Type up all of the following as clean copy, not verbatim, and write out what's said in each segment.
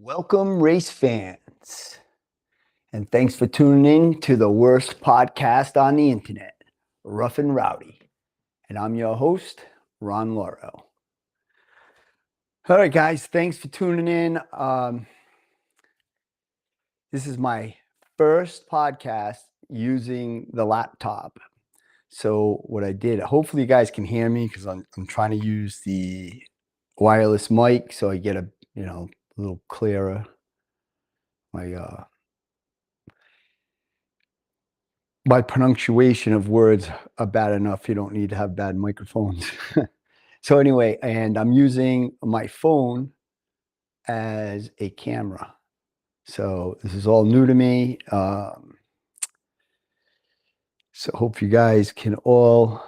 Welcome, race fans, and thanks for tuning in to the worst podcast on the internet, Rough and Rowdy. And I'm your host, Ron Laurel. All right, guys, thanks for tuning in. This is my first podcast using the laptop. So what I did, hopefully you guys can hear me because I'm trying to use the wireless mic so I get a little clearer. My pronunciation of words are bad enough. You don't need to have bad microphones. So anyway, and I'm using my phone as a camera. So this is all new to me. So hope you guys can all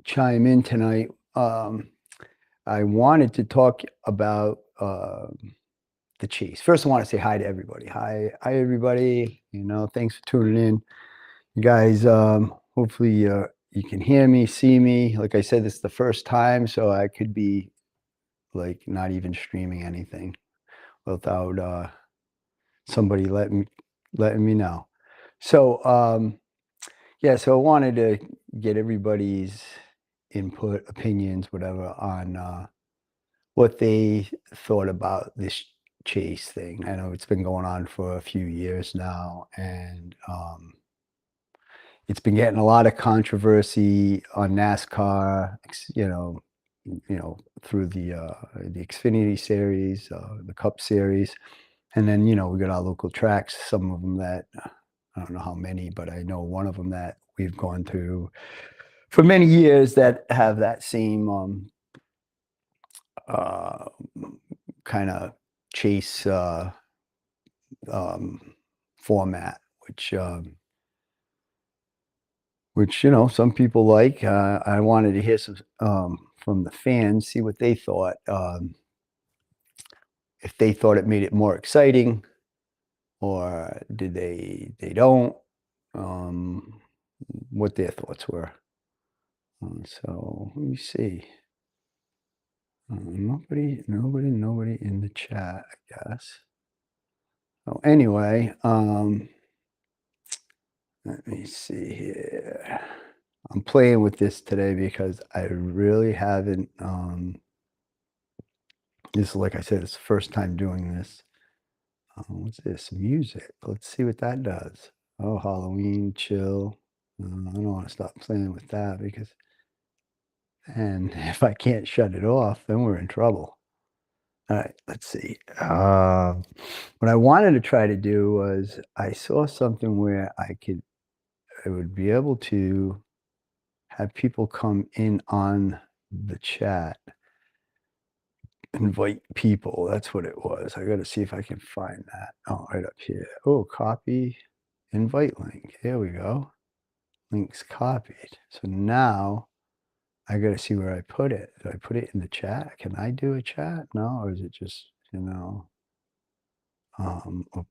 chime in tonight. I wanted to talk about the chase. First, I want to say hi to everybody. Hi, everybody. Thanks for tuning in. You guys, hopefully you can hear me, see me. Like I said, this is the first time, so I could be like not even streaming anything without somebody letting me know. So yeah, so I wanted to get everybody's input, opinions, whatever, on what they thought about this chase thing. I know it's been going on for a few years now, and it's been getting a lot of controversy on NASCAR, through the Xfinity series, the Cup series, and then we got our local tracks. Some of them that I don't know how many, but I know one of them that we've gone through for many years that have that same kind of chase format, which some people like. I wanted to hear some from the fans, see what they thought. If they thought it made it more exciting, or did they don't? What their thoughts were. So let me see. Nobody in the chat, I guess. Oh, anyway, let me see here. I'm playing with this today because I really haven't, this is, like I said, it's the first time doing this. What's this? Music. Let's see what that does. Oh, Halloween, chill. I don't want to stop playing with that because, and if I can't shut it off, then we're in trouble. All right, let's see. What I wanted to try to do was I saw something where I would be able to have people come in on the chat, invite people. That's what it was. I got to see if I can find that. Oh, right up here. Oh, copy, invite link. There we go. Link's copied. So now I got to see where I put it. Did I put it in the chat? Can I do a chat? No, or is it just, a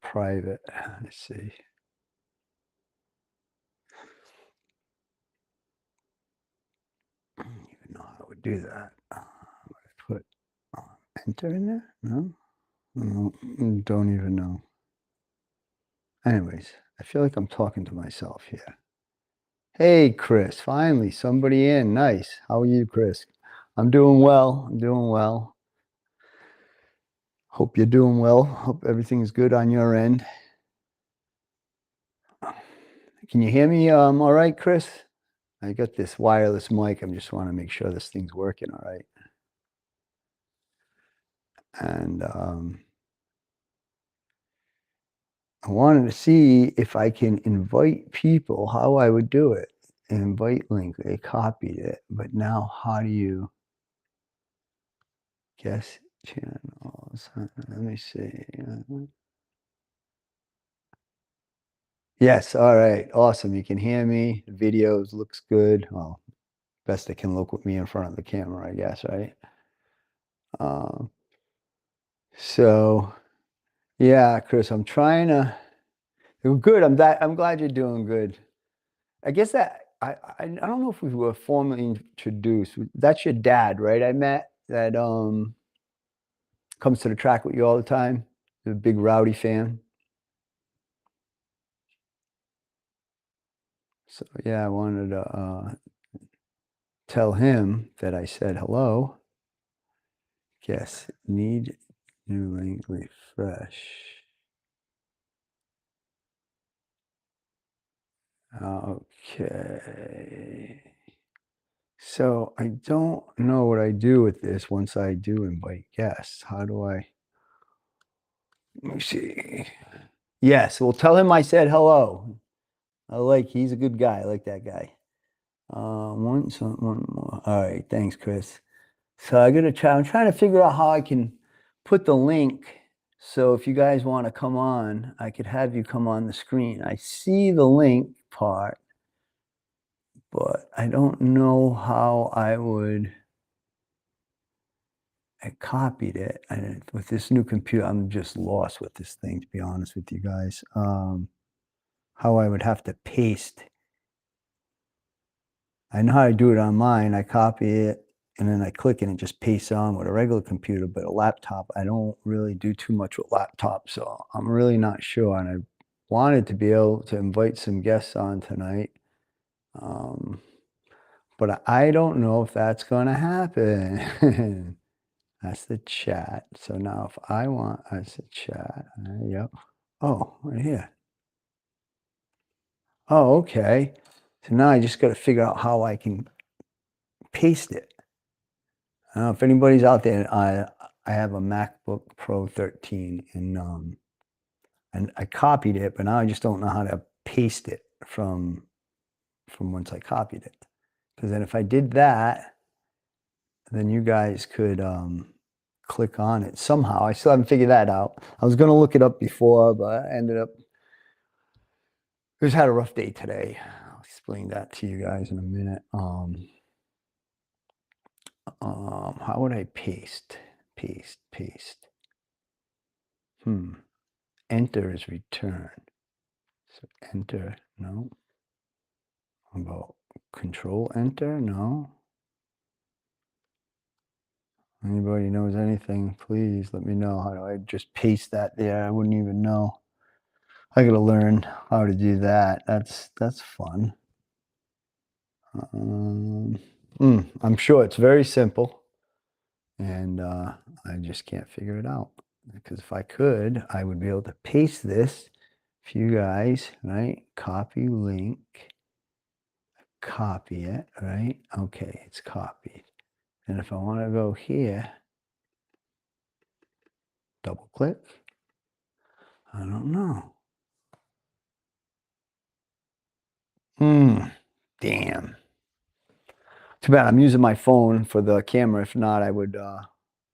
private? Let's see. I don't even know how I would do that. Put enter in there? No? No, don't even know. Anyways, I feel like I'm talking to myself here. Hey, Chris, finally somebody in. Nice. How are you, Chris? I'm doing well. Hope you're doing well. Hope everything's good on your end. Can you hear me all right, Chris? I got this wireless mic. I just want to make sure this thing's working all right. And I wanted to see if I can invite people, how I would do it. Invite link, they copied it, but now how do you guess channels? Let me see. Yes, all right, awesome. You can hear me. The videos looks good. Well, best it can look with me in front of the camera, I guess, right? So yeah, Chris, I'm trying to. Good. I'm glad you're doing good. I guess that I don't know if we were formally introduced. That's your dad, right? I met that comes to the track with you all the time. a big Rowdy fan. So yeah, I wanted to tell him that I said hello. Yes, need new link refresh. Okay. So I don't know what I do with this once I do invite guests. How do I? Let me see. Yes, well, tell him I said hello. He's a good guy. I like that guy. One more. All right, thanks, Chris. So I'm trying to figure out how I can put the link. So if you guys want to come on, I could have you come on the screen. I see the link part, but I don't know how I copied it. And with this new computer, I'm just lost with this thing, to be honest with you guys. How I would have to paste. I know how to do it on mine. I copy it and then I click and it just pastes on with a regular computer, but a laptop, I don't really do too much with laptops. So I'm really not sure. And I wanted to be able to invite some guests on tonight. But I don't know if that's going to happen. That's the chat. So now if I want, that's the chat. Yep. Oh, right here. Oh, okay. So now I just got to figure out how I can paste it. I don't know if anybody's out there. I have a MacBook Pro 13 and I copied it, but now I just don't know how to paste it from once I copied it. Because then if I did that, then you guys could click on it somehow. I still haven't figured that out. I was going to look it up before, but I ended up just had a rough day today. I'll explain that to you guys in a minute. How would I paste? Paste. Enter is return. So enter, no. How about control enter? No. Anybody knows anything, please let me know. How do I just paste that there? I wouldn't even know. I gotta learn how to do that. That's fun. I'm sure it's very simple, and I just can't figure it out. Because if I could, I would be able to paste this for you guys, right? Copy link, copy it, right? Okay, it's copied. And if I want to go here, double click. I don't know. Damn. Too bad I'm using my phone for the camera. If not, I would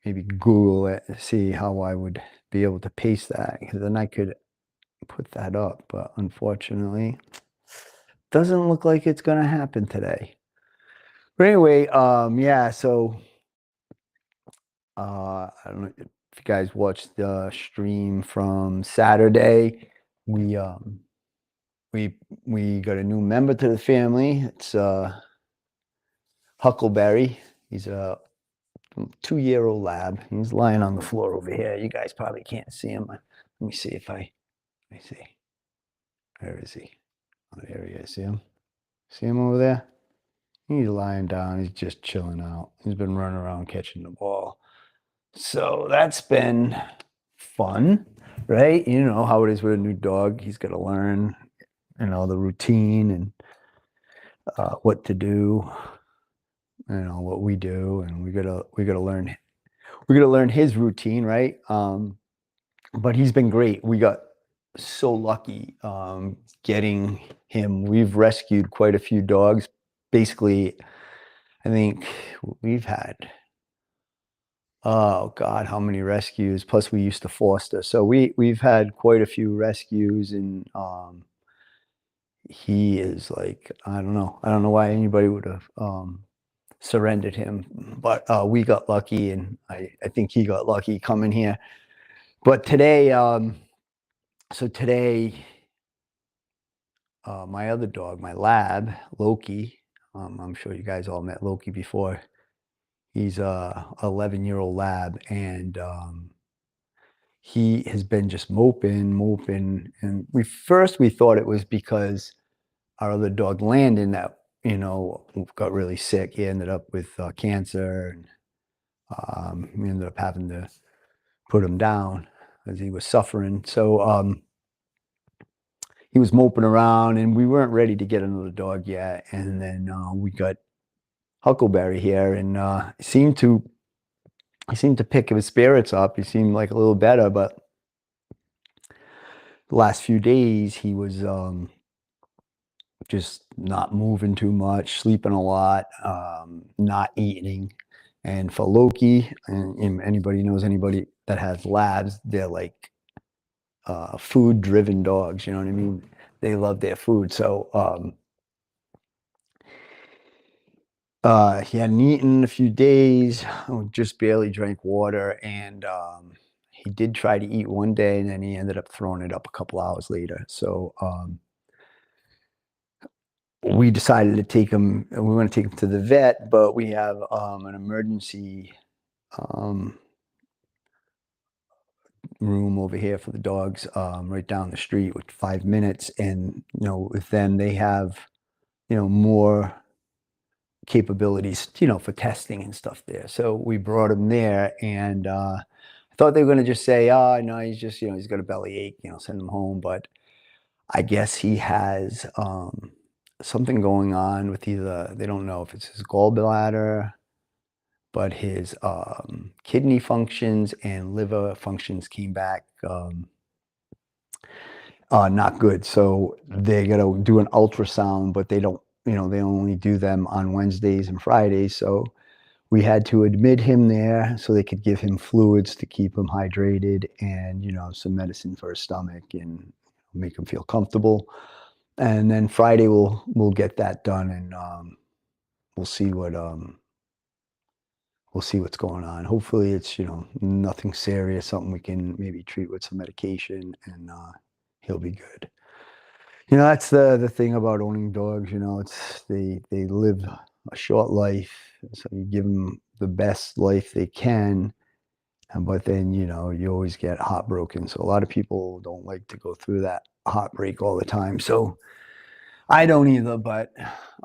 maybe Google it and see how I would be able to paste that, because then I could put that up. But unfortunately, doesn't look like it's going to happen today. But anyway, yeah, so I don't know if you guys watched the stream from Saturday. We got a new member to the family. It's Huckleberry. He's a 2-year-old lab. He's lying on the floor over here. You guys probably can't see him. Let me see if let me see. Where is he? Oh, there he is. See him? See him over there? He's lying down. He's just chilling out. He's been running around catching the ball. So that's been fun, right? You know how it is with a new dog. He's got to learn, the routine and what to do, what we do, and we gotta learn his routine, right? But he's been great. We got so lucky getting him. We've rescued quite a few dogs. Basically, I think we've had, oh God, how many rescues? Plus, we used to foster, so we've had quite a few rescues, and he is like, I don't know why anybody would have surrendered him, but we got lucky, and I think he got lucky coming here. But today, my other dog, my lab, Loki, I'm sure you guys all met Loki before. He's a 11-year-old lab, and he has been just moping. And we thought it was because our other dog, Landon, that, got really sick. He ended up with cancer, and we ended up having to put him down as he was suffering. So he was moping around, and we weren't ready to get another dog yet. And then we got Huckleberry here, and he seemed to pick his spirits up. He seemed like a little better, but the last few days he was just not moving too much, sleeping a lot, not eating. And for Loki, and anybody knows anybody that has labs, they're like food-driven dogs. You know what I mean? They love their food. So he hadn't eaten in a few days, just barely drank water, and he did try to eat one day, and then he ended up throwing it up a couple hours later. So we decided to take him. We want to take him to the vet, but we have an emergency room over here for the dogs, right down the street with 5 minutes. And with them, they have more capabilities, for testing and stuff there. So we brought him there, and I thought they were going to just say, "Oh, no, he's just, he's got a belly ache, send him home." But I guess he has something going on with either, they don't know if it's his gallbladder, but his kidney functions and liver functions came back not good. So they got to do an ultrasound, but they don't, they only do them on Wednesdays and Fridays. So we had to admit him there so they could give him fluids to keep him hydrated, and, some medicine for his stomach, and make him feel comfortable. And then Friday we'll get that done, and we'll see what's going on. Hopefully it's, nothing serious, something we can maybe treat with some medication, and he'll be good. That's the thing about owning dogs. It's they live a short life, so you give them the best life they can, but then you always get heartbroken. So a lot of people don't like to go through that heartbreak all the time. So I don't either, but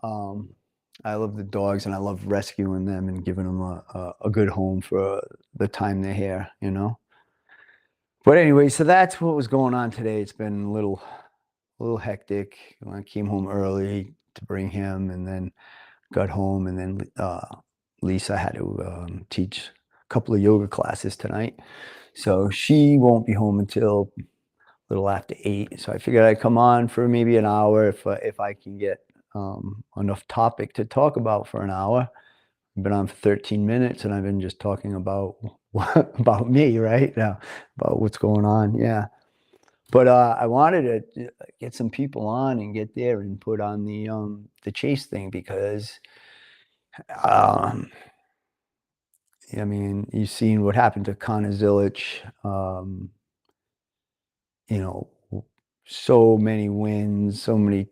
I love the dogs, and I love rescuing them and giving them a good home for the time they're here. But anyway, so that's what was going on today. It's been a little hectic. I came home early to bring him, and then got home, and then Lisa had to teach a couple of yoga classes tonight. So she won't be home until a little after 8. So I figured I'd come on for maybe an hour if I can get enough topic to talk about for an hour. I've been on for 13 minutes, and I've been just talking about about me right now, about what's going on. Yeah. But I wanted to get some people on and get their input on the chase thing, because I mean, you've seen what happened to Connor Zilic. So many wins, so many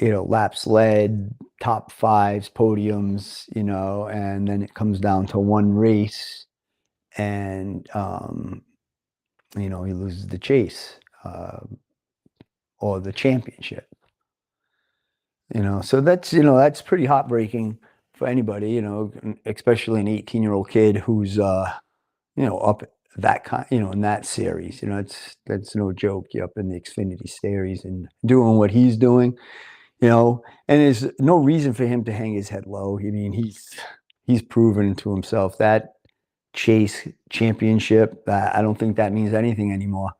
laps led, top fives, podiums, and then it comes down to one race, and he loses the chase or the championship. So that's pretty heartbreaking for anybody, especially an 18-year-old kid who's up that kind, in that series. That's no joke. You're up in the Xfinity series and doing what he's doing, and there's no reason for him to hang his head low. I mean, he's proven to himself that chase championship. I don't think that means anything anymore.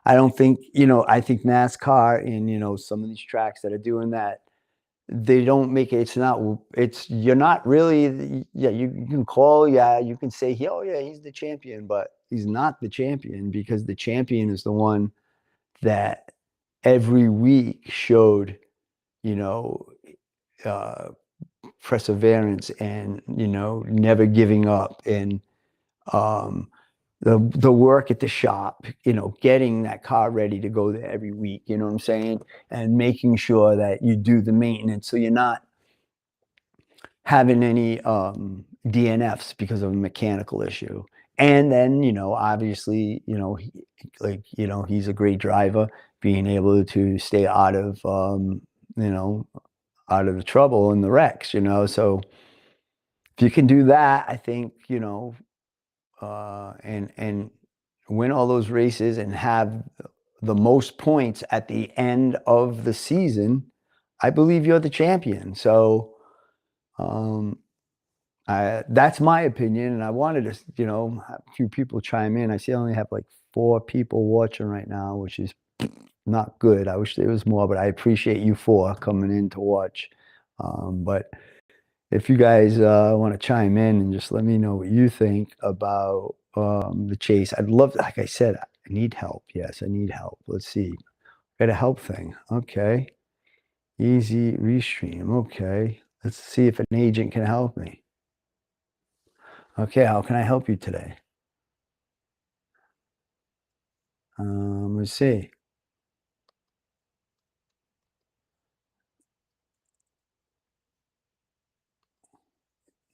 I don't think, I think NASCAR and, some of these tracks that are doing that, they don't make it. You're not really, yeah, you can call, yeah, you can say, oh yeah, he's the champion, but he's not the champion, because the champion is the one that every week showed, perseverance, and, never giving up, and the work at the shop, getting that car ready to go there every week, you know what I'm saying? And making sure that you do the maintenance, so you're not having any DNFs because of a mechanical issue. And then, obviously, he's a great driver, being able to stay you know, out of the trouble and the wrecks. So if you can do that, I think, and win all those races and have the most points at the end of the season, I believe you're the champion. So, um, that's my opinion, and I wanted to, have a few people chime in. I see I only have like 4 people watching right now, which is not good. I wish there was more, but I appreciate you 4 coming in to watch. But if you guys want to chime in and just let me know what you think about the chase, I'd love, like I said, I need help. Yes, I need help. Let's see. Got a help thing. Okay. Easy restream. Okay. Let's see if an agent can help me. Okay, how can I help you today? Let's see.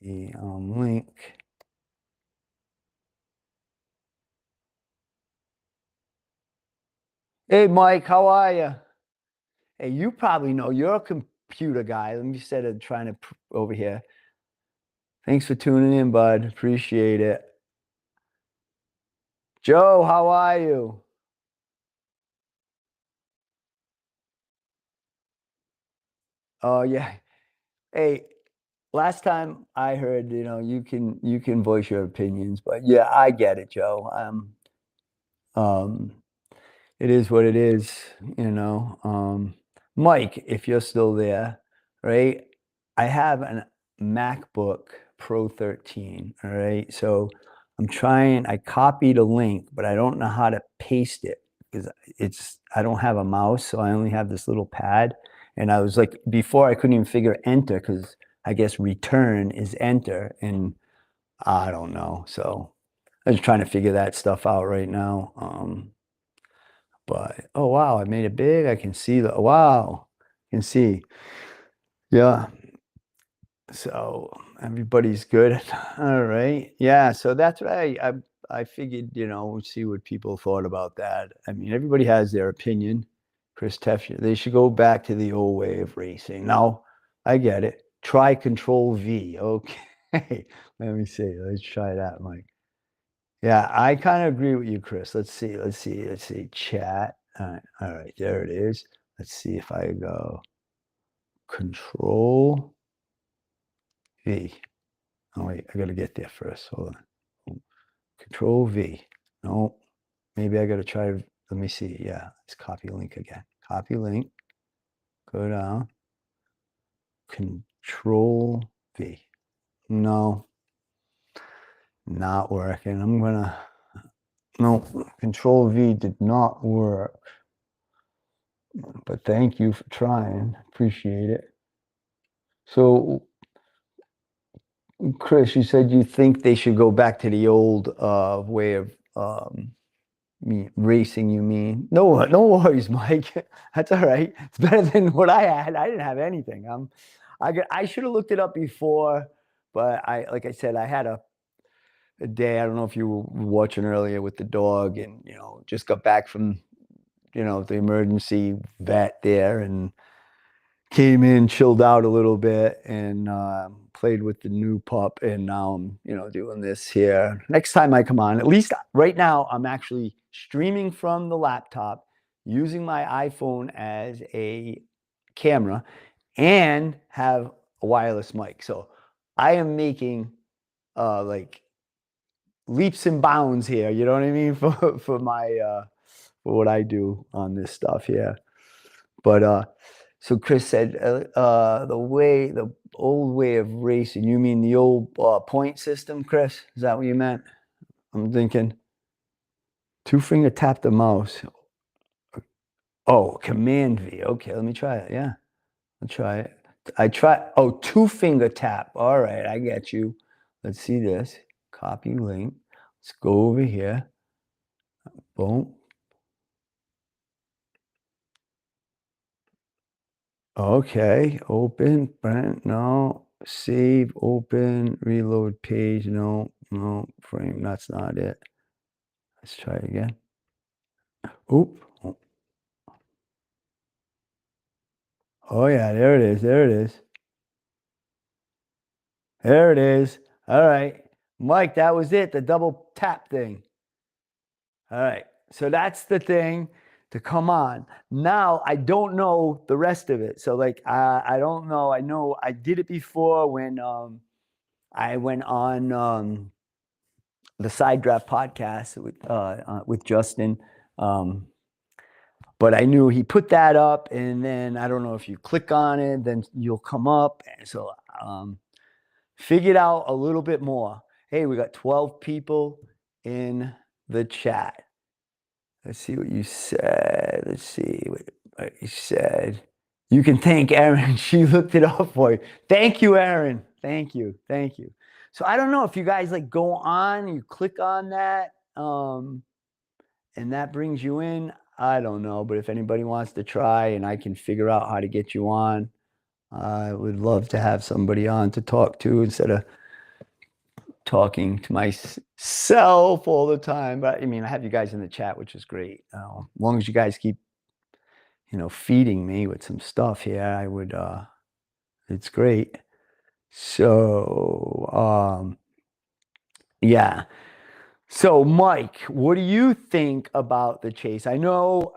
The link. Hey, Mike, how are you? Hey, you probably know you're a computer guy. Let me instead of trying to over here. Thanks for tuning in, bud. Appreciate it. Joe, how are you? Oh yeah. Hey, last time I heard, you can voice your opinions, but yeah, I get it, Joe. Um, it is what it is. Mike, if you're still there, right? I have a MacBook Pro 13, all right? So I copied a link, but I don't know how to paste it because I don't have a mouse, so I only have this little pad. And I was like, before I couldn't even figure enter because I guess return is enter, and I don't know. So I'm just trying to figure that stuff out right now. But oh wow, I made it big. I can see wow. I can see. Yeah. So everybody's good. All right. Yeah. So that's what I figured, see what people thought about that. I mean, everybody has their opinion. Chris Teff, they should go back to the old way of racing. Now, I get it. Try Control V. Okay. Let me see. Let's try that, Mike. Yeah, I kind of agree with you, Chris. Let's see. Let's see. Let's see. Chat. All right. There it is. Let's see if I go Control V. Oh, wait, I got to get there first. Hold on. Control V. No, maybe I got to try. Let me see. Yeah, let's copy link again. Copy link. Go down. Control V. No, not working. No, Control V did not work. But thank you for trying. Appreciate it. So, Chris, you said you think they should go back to the old way of racing, you mean? No worries, Mike. That's all right. It's better than what I had. I didn't have anything. I should have looked it up before, but like I said, I had a day. I don't know if you were watching earlier with the dog, and just got back from the emergency vet there, and came in, chilled out a little bit, and played with the new pup. And now I'm, doing this here. Next time I come on, at least right now, I'm actually streaming from the laptop, using my iPhone as a camera, and have a wireless mic. So I am making like leaps and bounds here. You know what I mean for my for what I do on this stuff here. But so Chris said the old way of racing. You mean the old point system, Chris? Is that what you meant? I'm thinking 2 finger tap the mouse. Oh, Command V. Okay, let me try it. Yeah, I'll try it. I try. Oh, 2 finger tap. All right, I get you. Let's see this. Copy link. Let's go over here. Boom. Okay, open, no, save, open, reload page, no, No, frame, that's not it. Let's try it again. Oop. Oh, yeah, there it is, there it is. There it is. All right. Mike, that was it, the double tap thing. All right. So that's the thing to come on. Now I don't know the rest of it. So like I don't know. I know I did it before when I went on the Side Draft podcast with Justin. Um, but I knew he put that up, and then I don't know if you click on it, then you'll come up. And so figured out a little bit more. Hey, we got 12 people in the chat. Let's see what you said. Let's see what you said. You can thank Erin. She looked it up for you. Thank you, Erin. Thank you. Thank you. So I don't know if you guys like go on, you click on that, and that brings you in. I don't know, but if anybody wants to try and I can figure out how to get you on, I would love to have somebody on to talk to instead of talking to myself all the time. But I mean, I have you guys in the chat, which is great. As long as you guys keep, feeding me with some stuff here, I would, it's great. So, yeah. So, Mike, what do you think about the chase? I know,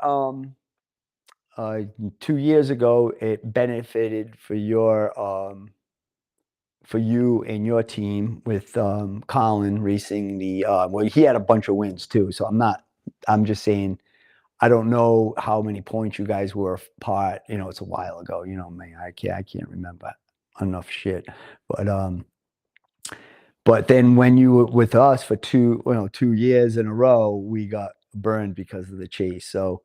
2 years ago, it benefited for you and your team with Colin racing well, he had a bunch of wins too. So I'm just saying, I don't know how many points you guys were apart. It's a while ago. Man, I can't remember enough shit. But then when you were with us for 2 years in a row, we got burned because of the chase. So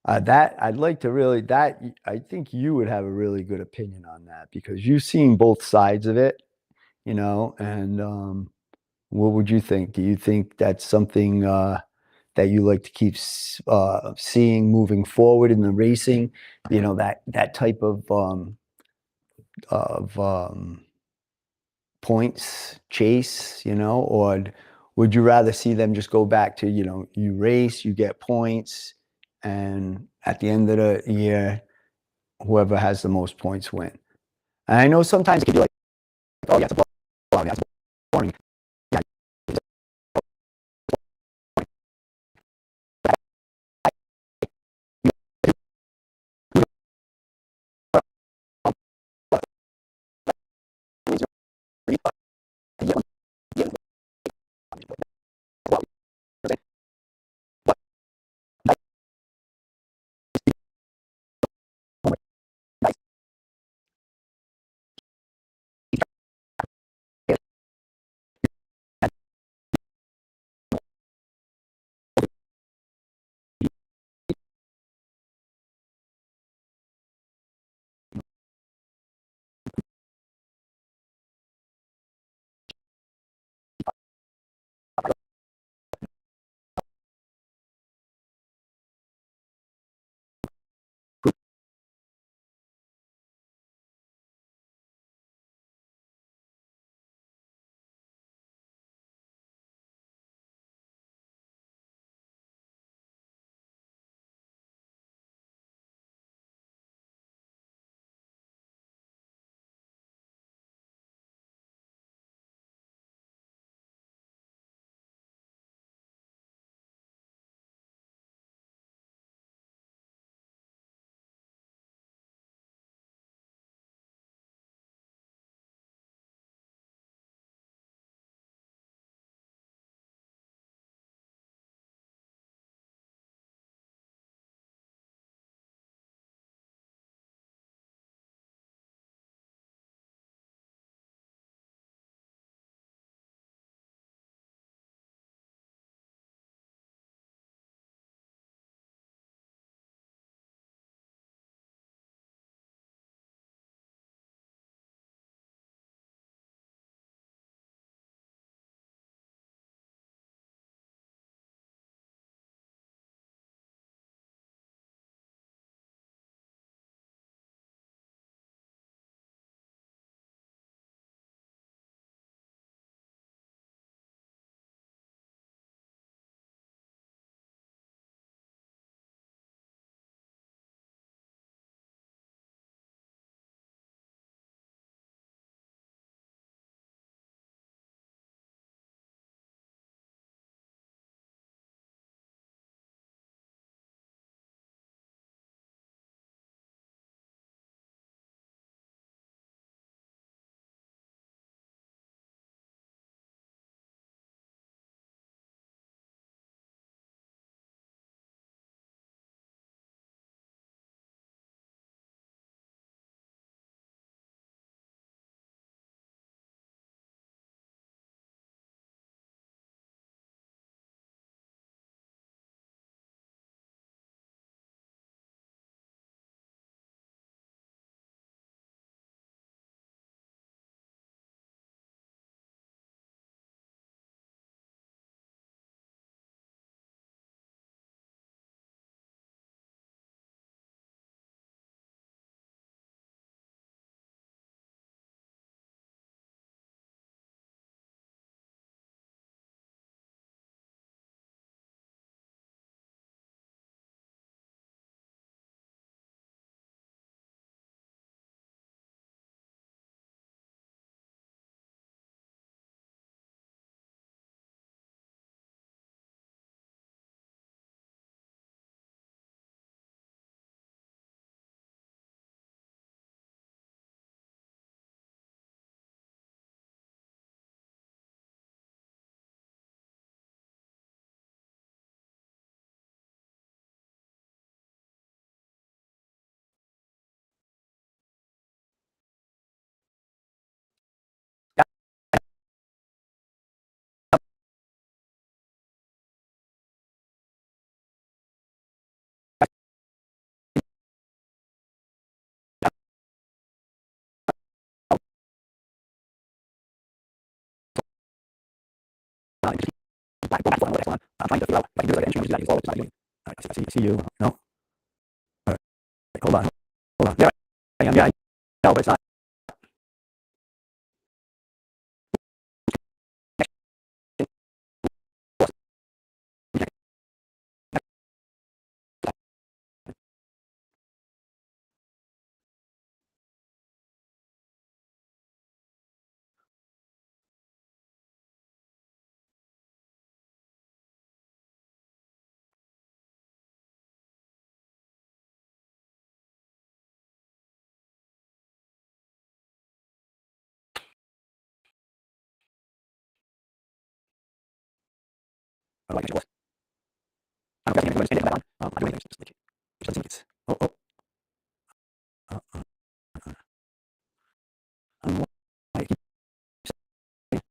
that I'd like to really that I think you would have a really good opinion on that because you've seen both sides of it, and what would you think? Do you think that's something that you like to keep seeing moving forward in the racing? That type of points chase, or would you rather see them just go back to, you race, you get points, and at the end of the year, whoever has the most points win? And I know sometimes it can be like, oh, yeah, it's a blowout, yeah, it's boring. Yeah, Go back to the next one. I'm trying to figure out if I can do it like an instrument. It's not doing. All right, I see you. No. All right, hold on. Hold on. Yeah, I am. Yeah, I know, but it's not. I don't like it. I'm guessing I'm going to stand it back on. I do anything. Just like it. Which doesn't seem like it's. Oh, oh. Uh, uh, I don't know why I keep saying.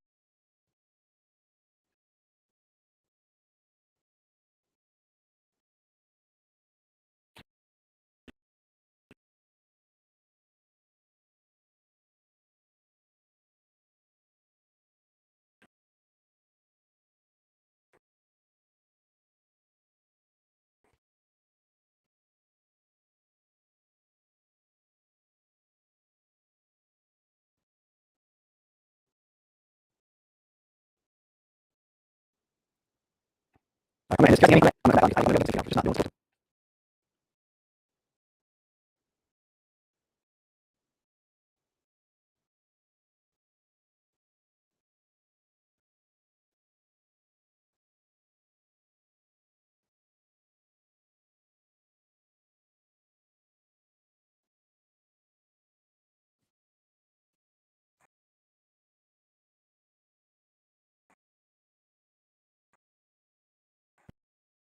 I'm just guessing anyway. I'm not going to just not doing it.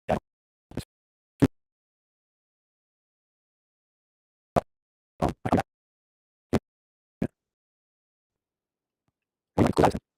Yeah. I can back. Yeah.